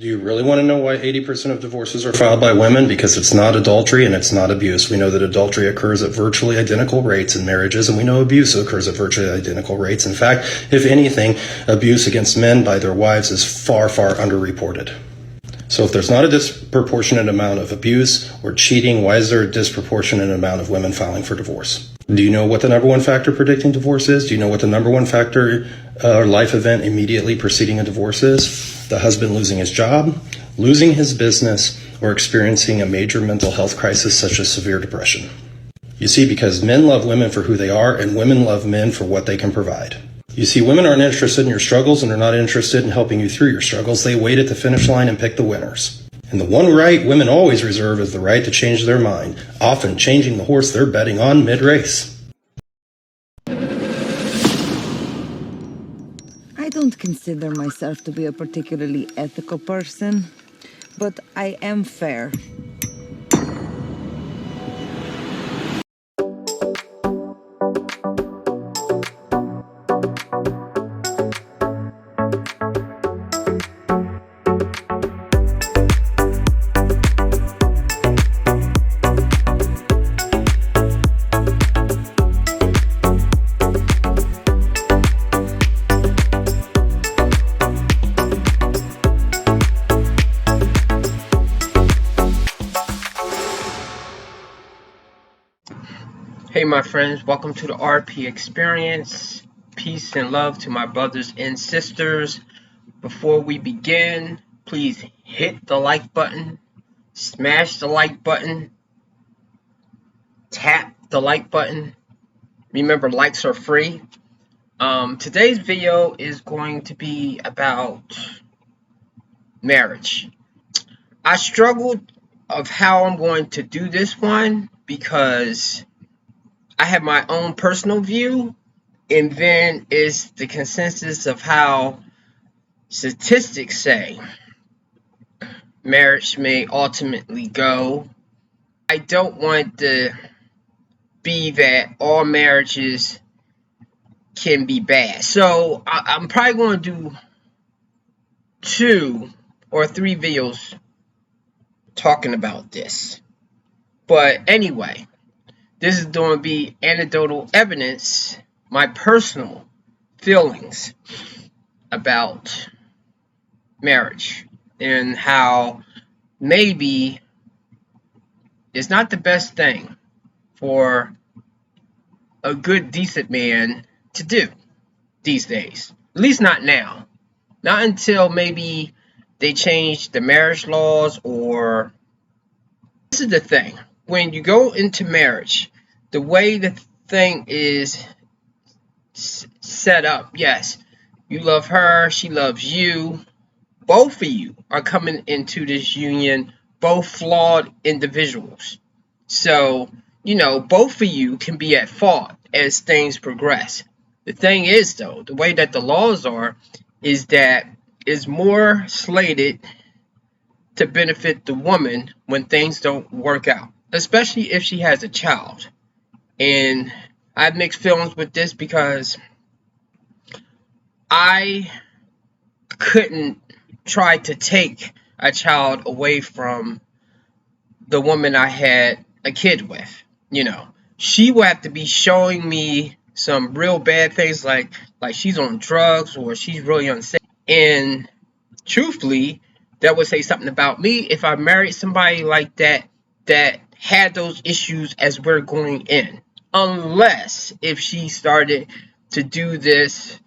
Do you really want to know why 80% of divorces are filed by women? Because it's not adultery and it's not abuse. We know that adultery occurs at virtually identical rates in marriages, and we know abuse occurs at virtually identical rates. In fact, if anything, abuse against men by their wives is far, far underreported. So if there's not a disproportionate amount of abuse or cheating, why is there a disproportionate amount of women filing for divorce? Do you know what the number one factor predicting divorce is? Do you know what the number one factor or life event immediately preceding a divorce is? The husband losing his job, losing his business, or experiencing a major mental health crisis such as severe depression. You see, because men love women for who they are and women love men for what they can provide. You see, women aren't interested in your struggles and are not interested in helping you through your struggles. They wait at the finish line and pick the winners. And the one right women always reserve is the right to change their mind, often changing the horse they're betting on mid-race. I don't consider myself to be a particularly ethical person, but I am fair. Hey my friends, welcome to the RP Experience. Peace and love to my brothers and sisters. Before we begin, please hit the like button, smash the like button, tap the like button. Remember, likes are free. Today's video is going to be about marriage. I struggled of how I'm going to do this one because I have my own personal view, and then it's the consensus of how statistics say marriage may ultimately go. I don't want to be that all marriages can be bad. So I'm probably going to do 2 or 3 videos talking about this. But anyway, this is going to be anecdotal evidence, my personal feelings about marriage and how maybe it's not the best thing for a good, decent man to do these days. At least not now. Not until maybe they change the marriage laws or... This is the thing. When you go into marriage, the way the thing is set up, yes, you love her, she loves you. Both of you are coming into this union, both flawed individuals. So, both of you can be at fault as things progress. The thing is, though, the way that the laws are, is that it's more slated to benefit the woman when things don't work out, especially if she has a child. And I have mixed feelings with this because I couldn't try to take a child away from the woman I had a kid with. She would have to be showing me some real bad things like she's on drugs or she's really unsafe. And truthfully, that would say something about me if I married somebody like that had those issues as we're going in. Unless if she started to do this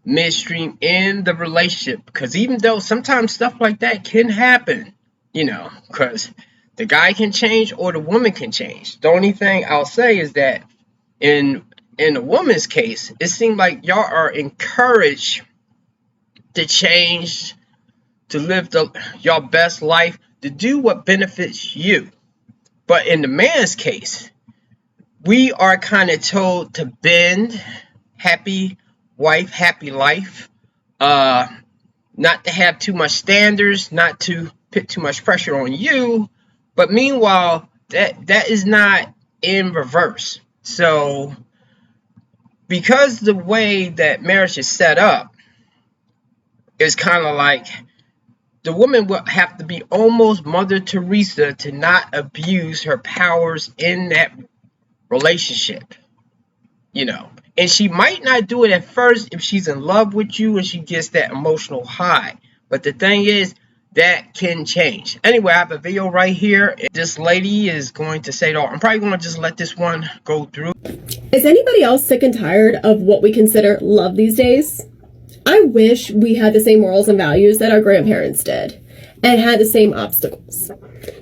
midstream in the relationship. Because even though sometimes stuff like that can happen, because the guy can change or the woman can change. The only thing I'll say is that in a woman's case, it seems like y'all are encouraged to change, to live your best life, to do what benefits you. But in the man's case, we are kind of told to bend, happy wife, happy life, not to have too much standards, not to put too much pressure on you. But meanwhile, that is not in reverse. So because the way that marriage is set up is kind of like the woman will have to be almost Mother Teresa to not abuse her powers in that relationship, you know. And she might not do it at first if she's in love with you and she gets that emotional high. But the thing is, that can change. Anyway, I have a video right here. This lady is going to say it all. I'm probably going to just let this one go through. Is anybody else sick and tired of what we consider love these days? I wish we had the same morals and values that our grandparents did and had the same obstacles.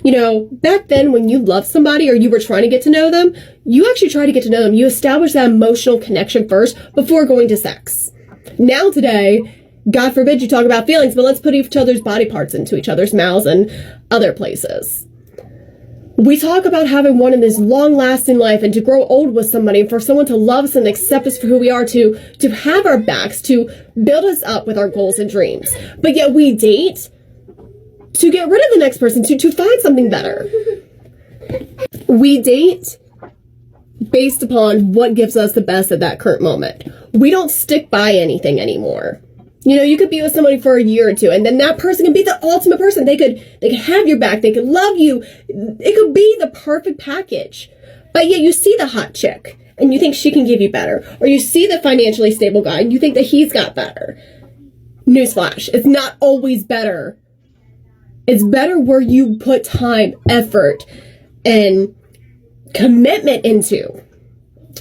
You know, back then when you loved somebody or you were trying to get to know them, you actually try to get to know them. You establish that emotional connection first before going to sex. Now today, God forbid you talk about feelings, but let's put each other's body parts into each other's mouths and other places. We talk about having one in this long-lasting life and to grow old with somebody and for someone to love us and accept us for who we are, to have our backs, to build us up with our goals and dreams. But yet we date to get rid of the next person, to find something better. We date based upon what gives us the best at that current moment. We don't stick by anything anymore. You know, you could be with somebody for a year or two, and then that person can be the ultimate person. They could have your back. They could love you. It could be the perfect package. But yet you see the hot chick, and you think she can give you better. Or you see the financially stable guy, and you think that he's got better. Newsflash, it's not always better. It's better where you put time, effort, and commitment into.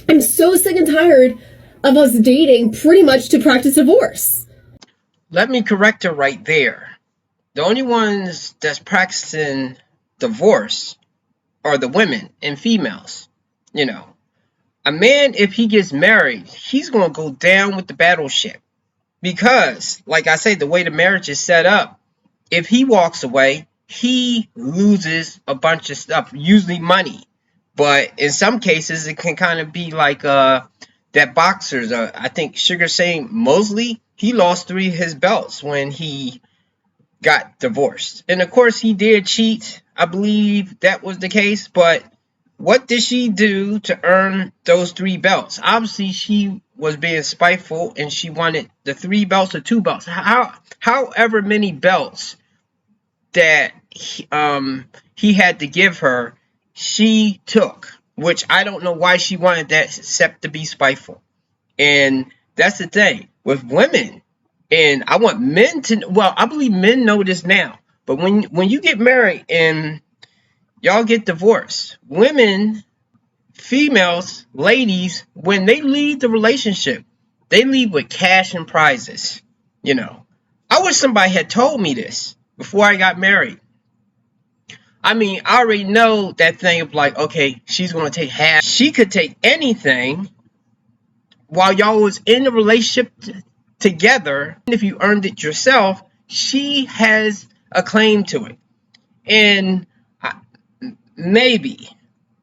I'm so sick and tired of us dating pretty much to practice divorce. Let me correct her right there. The only ones that's practicing divorce are the women and females. You know, a man, if he gets married, he's going to go down with the battleship. Because, like I say, the way the marriage is set up, if he walks away, he loses a bunch of stuff, usually money. But in some cases, it can kind of be like that boxers, I think Sugar Shane Mosley, he lost 3 of his belts when he got divorced. And of course, he did cheat. I believe that was the case. But what did she do to earn those 3 belts? Obviously, she was being spiteful and she wanted the 3 belts or 2 belts. However many belts that he had to give her, she took. Which I don't know why she wanted that except to be spiteful. And that's the thing with women. And I want men to, well, I believe men know this now. But when you get married and y'all get divorced, women, females, ladies, when they leave the relationship, they leave with cash and prizes. You know, I wish somebody had told me this before I got married. I mean, I already know that thing of like, okay, she's going to take half. She could take anything while y'all was in the relationship together. And if you earned it yourself, she has a claim to it. And maybe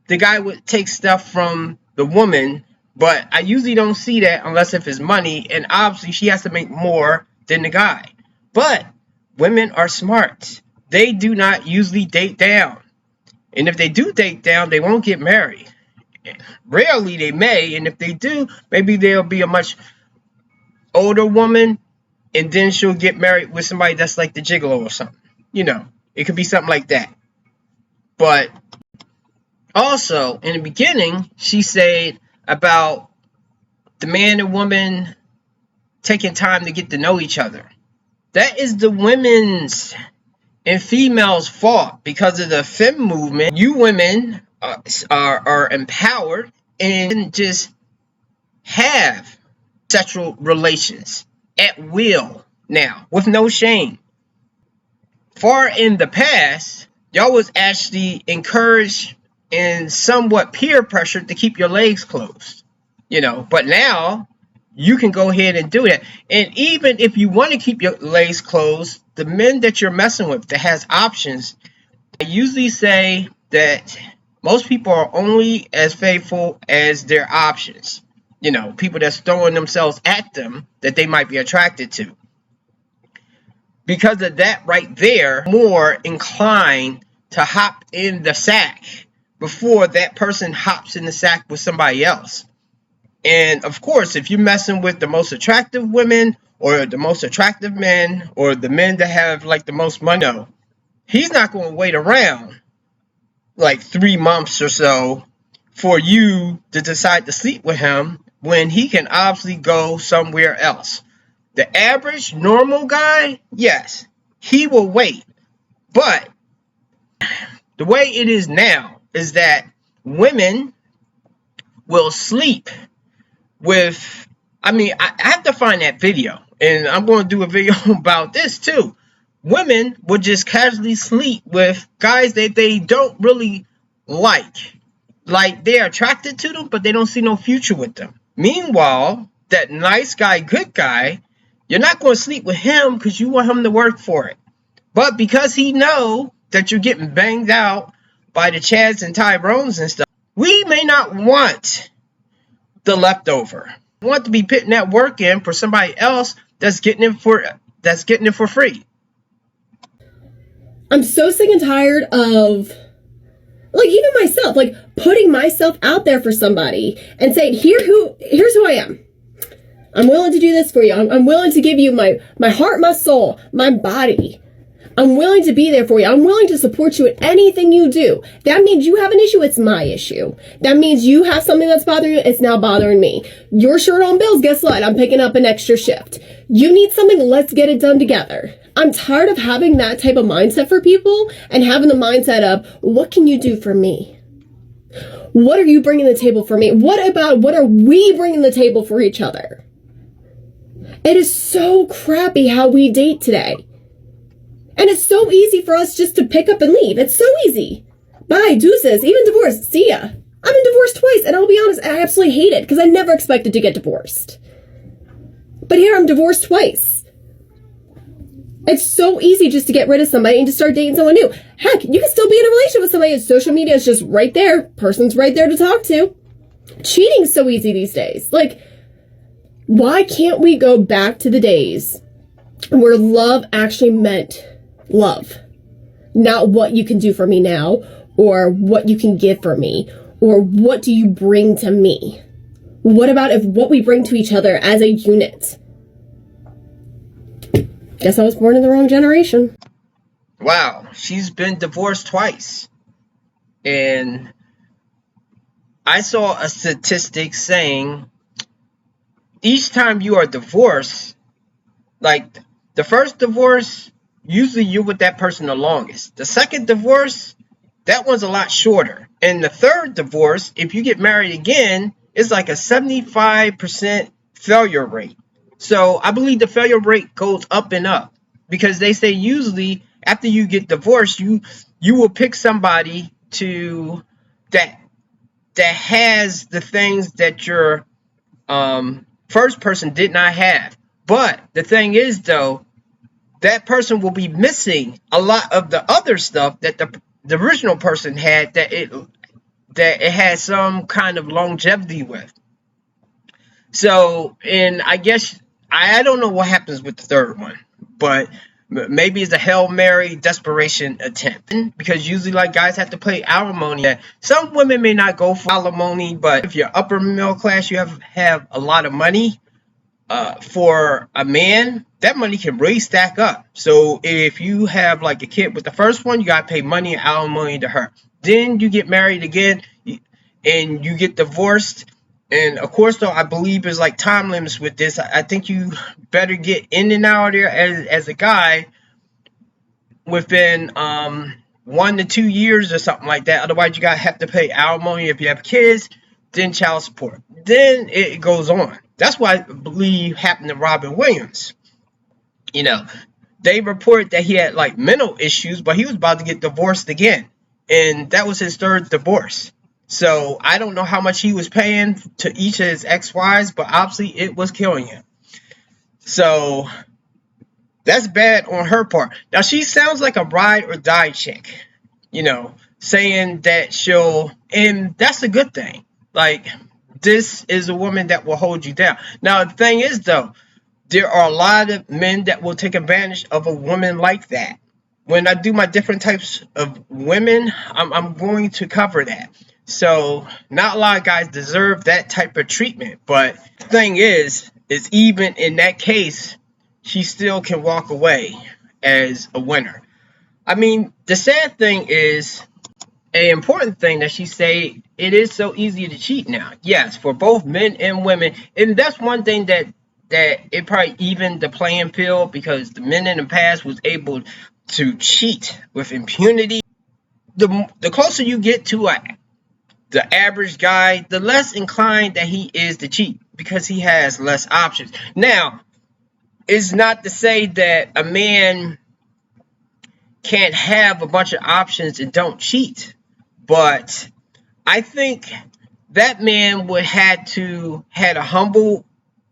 the guy would take stuff from the woman, but I usually don't see that unless if it's money. And obviously she has to make more than the guy. But women are smart. They do not usually date down. And if they do date down, they won't get married. Rarely they may, and if they do, maybe they'll be a much older woman, and then she'll get married with somebody that's like the gigolo or something. You know, it could be something like that. But also, in the beginning, she said about the man and woman taking time to get to know each other. That is the women's and females' fault because of the fem movement. You women are empowered and just have sexual relations at will now with no shame. Far in the past, y'all was actually encouraged and somewhat peer pressured to keep your legs closed, you know. But now you can go ahead and do that. And even if you want to keep your legs closed, the men that you're messing with that has options, I usually say that most people are only as faithful as their options. You know, people that's throwing themselves at them that they might be attracted to. Because of that right there, more inclined to hop in the sack before that person hops in the sack with somebody else. And of course, if you're messing with the most attractive women or the most attractive men or the men that have like the most money. No, he's not going to wait around like 3 months or so for you to decide to sleep with him when he can obviously go somewhere else. The average normal guy, yes, he will wait. But the way it is now is that women will sleep with, I have to find that video, and I'm going to do a video about this too. Women will just casually sleep with guys that they don't really like. Like, they're attracted to them, but they don't see no future with them. Meanwhile, that nice guy, good guy, you're not going to sleep with him because you want him to work for it. But because he know that you're getting banged out by the Chads and Tyrones and stuff, we may not want the leftover. We want to be putting that work in for somebody else that's getting it for free. I'm so sick and tired of, like, even myself, like, putting myself out there for somebody and saying, here's who I am. I'm willing to do this for you. I'm willing to give you my heart, my soul, my body. I'm willing to be there for you. I'm willing to support you in anything you do. That means you have an issue, it's my issue. That means you have something that's bothering you, it's now bothering me. Your shirt on bills, guess what? I'm picking up an extra shift. You need something, let's get it done together. I'm tired of having that type of mindset for people and having the mindset of, what can you do for me? What are you bringing to the table for me? What are we bringing to the table for each other? It is so crappy how we date today. And it's so easy for us just to pick up and leave. It's so easy. Bye, deuces, even divorced, see ya. I've been divorced twice, and I'll be honest, I absolutely hate it, because I never expected to get divorced. But here I'm divorced twice. It's so easy just to get rid of somebody and to start dating someone new. Heck, you can still be in a relationship with somebody, and social media is just right there. Person's right there to talk to. Cheating's so easy these days. Like, why can't we go back to the days where love actually meant love? Not what you can do for me now, or what you can give for me, or what do you bring to me? What about if what we bring to each other as a unit? Guess I was born in the wrong generation. Wow, she's been divorced twice. And I saw a statistic saying each time you are divorced, like the first divorce, usually you're with that person the longest. The second divorce, that one's a lot shorter. And the third divorce, if you get married again, it's like a 75% failure rate. So I believe the failure rate goes up and up, because they say usually after you get divorced, you will pick somebody that has the things that your first person did not have. But the thing is, though, that person will be missing a lot of the other stuff that the original person had, that it had some kind of longevity with. So, and I guess I don't know what happens with the third one, but maybe it's a Hail Mary desperation attempt, because usually, like, guys have to pay alimony. Some women may not go for alimony, but if you're upper middle class, you have a lot of money. For a man, that money can really stack up. So if you have like a kid with the first one, you gotta pay money and alimony to her. Then you get married again, and you get divorced. And of course, though, I believe there's like time limits with this. I think you better get in and out of there as a guy within 1 to 2 years or something like that. Otherwise, you have to pay alimony if you have kids, then child support. Then it goes on. That's what I believe happened to Robin Williams. You know, they report that he had like mental issues, but he was about to get divorced again. And that was his third divorce. So I don't know how much he was paying to each of his ex-wives, but obviously it was killing him. So that's bad on her part. Now, she sounds like a ride or die chick, you know, saying that and that's a good thing. Like, this is a woman that will hold you down. Now, the thing is, though, there are a lot of men that will take advantage of a woman like that. When I do my different types of women, I'm going to cover that. So, not a lot of guys deserve that type of treatment. But the thing is even in that case, she still can walk away as a winner. I mean, the sad thing is, an important thing that she said, it is so easy to cheat now. Yes, for both men and women. And that's one thing that it probably evened the playing field, because the men in the past was able to cheat with impunity. The closer you get to the average guy, the less inclined that he is to cheat, because he has less options. Now, it's not to say that a man can't have a bunch of options and don't cheat, but I think that man would had a humble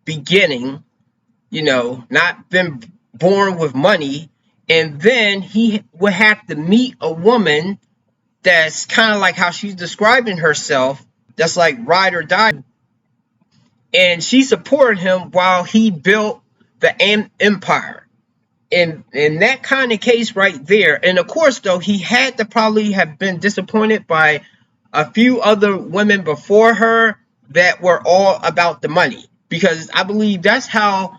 beginning, not been born with money, and then he would have to meet a woman that's kind of like how she's describing herself, that's like ride or die, and she supported him while he built the empire. In that kind of case right there, and of course, though, he had to probably have been disappointed by a few other women before her that were all about the money, because I believe that's how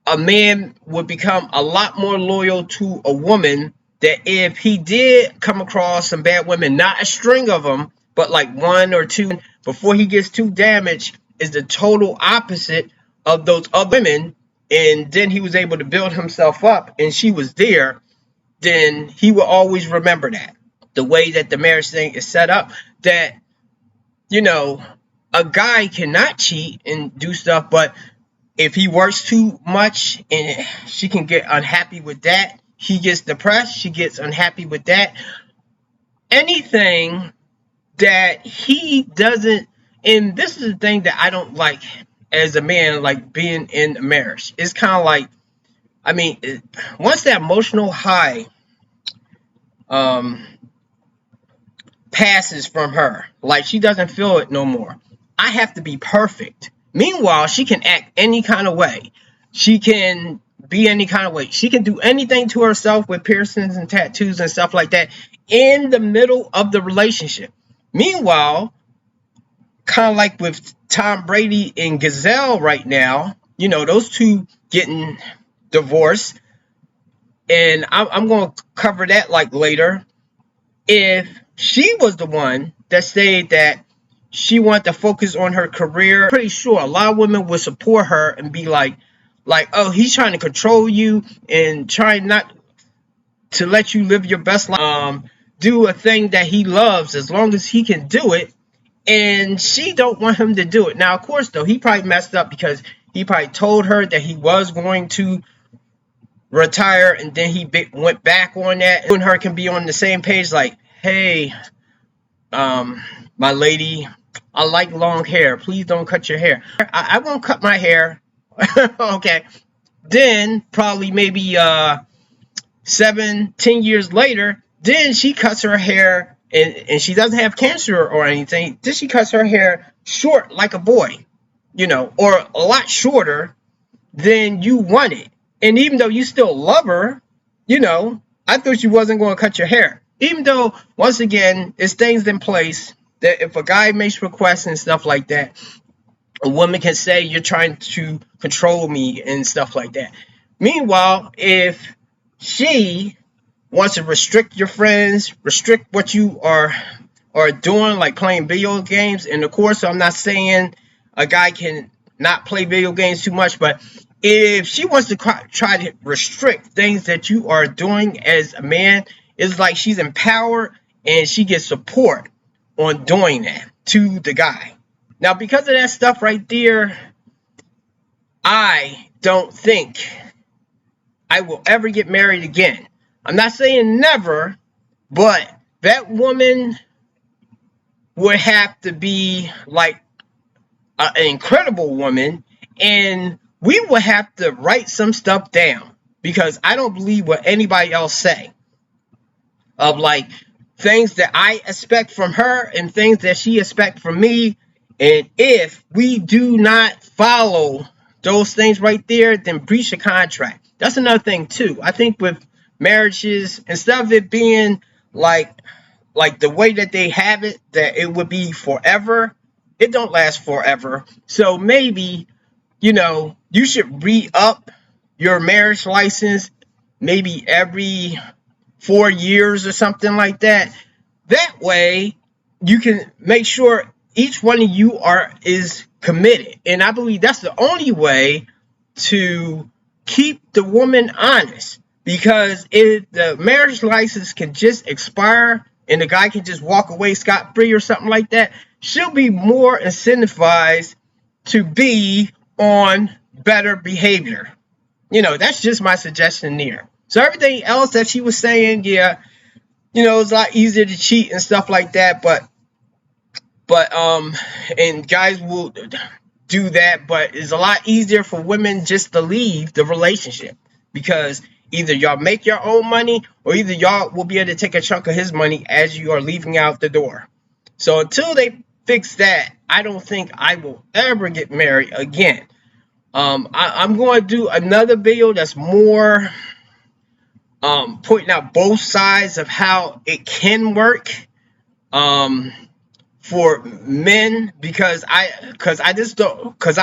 a man would become a lot more loyal to a woman, that if he did come across some bad women, not a string of them, but like one or two, before he gets too damaged, is the total opposite of those other women, and then he was able to build himself up and she was there, then he will always remember that. The way that the marriage thing is set up, that, a guy cannot cheat and do stuff, but if he works too much and she can get unhappy with that, he gets depressed, she gets unhappy with that. Anything that he doesn't, and this is the thing that I don't like as a man, like being in a marriage. It's kind of like, I mean, once that emotional high passes from her, like she doesn't feel it no more, I have to be perfect. Meanwhile, she can act any kind of way. She can be any kind of way. She can do anything to herself with piercings and tattoos and stuff like that in the middle of the relationship. Meanwhile, kind of like with Tom Brady and Giselle right now, those two getting divorced, and I'm going to cover that like later. If she was the one that said that she wanted to focus on her career, I'm pretty sure a lot of women would support her and be like, oh, he's trying to control you and trying not to let you live your best life. Do a thing that he loves as long as he can do it. And she don't want him to do it. Now, of course, though, he probably messed up because he probably told her that he was going to retire, and then he went back on that. And her can be on the same page, like, hey, my lady, I like long hair. Please don't cut your hair. I won't cut my hair. Okay. Then probably maybe 7-10 years later, then she cuts her hair, and she doesn't have cancer or anything. Then she cuts her hair short like a boy, or a lot shorter than you wanted. And even though you still love her, I thought you wasn't going to cut your hair. Even though, once again, it's things in place that if a guy makes requests and stuff like that, a woman can say, you're trying to control me and stuff like that. Meanwhile, if she wants to restrict your friends, restrict what you are doing, like playing video games, and of course, I'm not saying a guy can not play video games too much, but if she wants to try to restrict things that you are doing as a man, it's like she's empowered and she gets support on doing that to the guy. Now, because of that stuff right there, I don't think I will ever get married again. I'm not saying never, but that woman would have to be like an incredible woman, and we would have to write some stuff down, because I don't believe what anybody else say, of like things that I expect from her and things that she expects from me. And if we do not follow those things right there, then breach a contract. That's another thing too. I think with marriages, instead of it being like the way that they have it, that it would be forever, it don't last forever. So maybe, you should re-up your marriage license maybe every 4 years or something like that. That way you can make sure each one of you is committed. And I believe that's the only way to keep the woman honest. Because if the marriage license can just expire and the guy can just walk away scot-free or something like that, she'll be more incentivized to be on better behavior. That's just my suggestion there. So everything else that she was saying, yeah, it's a lot easier to cheat and stuff like that, but and guys will do that, but it's a lot easier for women just to leave the relationship, because either y'all make your own money or either y'all will be able to take a chunk of his money as you are leaving out the door. So until they fix that, I don't think I will ever get married again. I'm going to do another video that's more pointing out both sides of how it can work for men, because I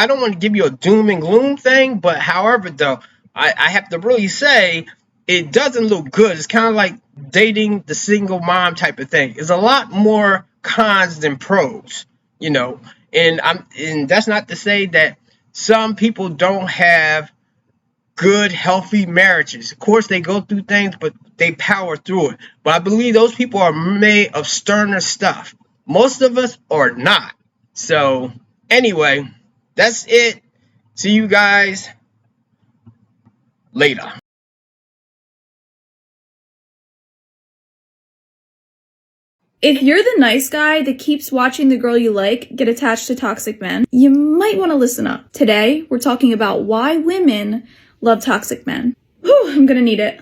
don't want to give you a doom and gloom thing, but however though, I have to really say it doesn't look good. It's kind of like dating the single mom type of thing. It's a lot more cons than pros, and that's not to say that some people don't have good, healthy marriages. Of course, they go through things, but they power through it. But I believe those people are made of sterner stuff. Most of us are not. So, anyway, that's it. See you guys later. If you're the nice guy that keeps watching the girl you like get attached to toxic men, you might want to listen up. Today, we're talking about why women love toxic men. Whew, I'm gonna need it.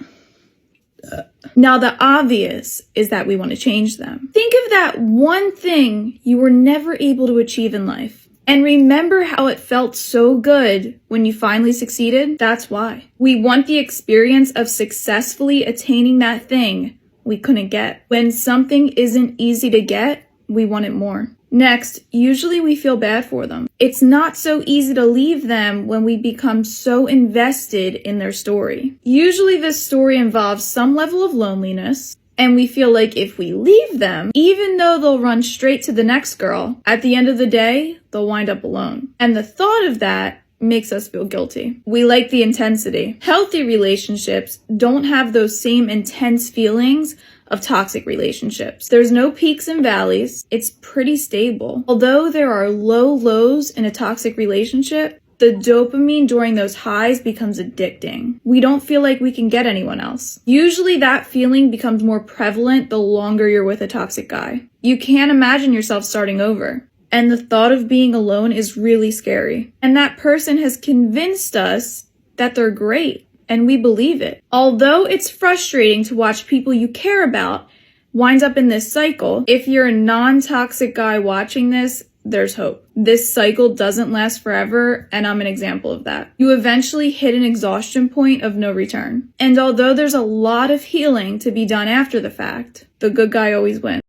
Now, the obvious is that we want to change them. Think of that one thing you were never able to achieve in life. And remember how it felt so good when you finally succeeded? That's why. We want the experience of successfully attaining that thing we couldn't get. When something isn't easy to get, we want it more. Next, usually we feel bad for them. It's not so easy to leave them when we become so invested in their story. Usually this story involves some level of loneliness, and we feel like if we leave them, even though they'll run straight to the next girl, at the end of the day, they'll wind up alone. And the thought of that makes us feel guilty. We like the intensity. Healthy relationships don't have those same intense feelings of toxic relationships. There's no peaks and valleys. It's pretty stable. Although there are low lows in a toxic relationship, the dopamine during those highs becomes addicting. We don't feel like we can get anyone else. Usually that feeling becomes more prevalent the longer you're with a toxic guy. You can't imagine yourself starting over. And the thought of being alone is really scary. And that person has convinced us that they're great, and we believe it. Although it's frustrating to watch people you care about wind up in this cycle, if you're a non-toxic guy watching this, there's hope. This cycle doesn't last forever, and I'm an example of that. You eventually hit an exhaustion point of no return. And although there's a lot of healing to be done after the fact, the good guy always wins.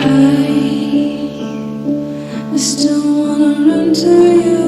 I still wanna run to you.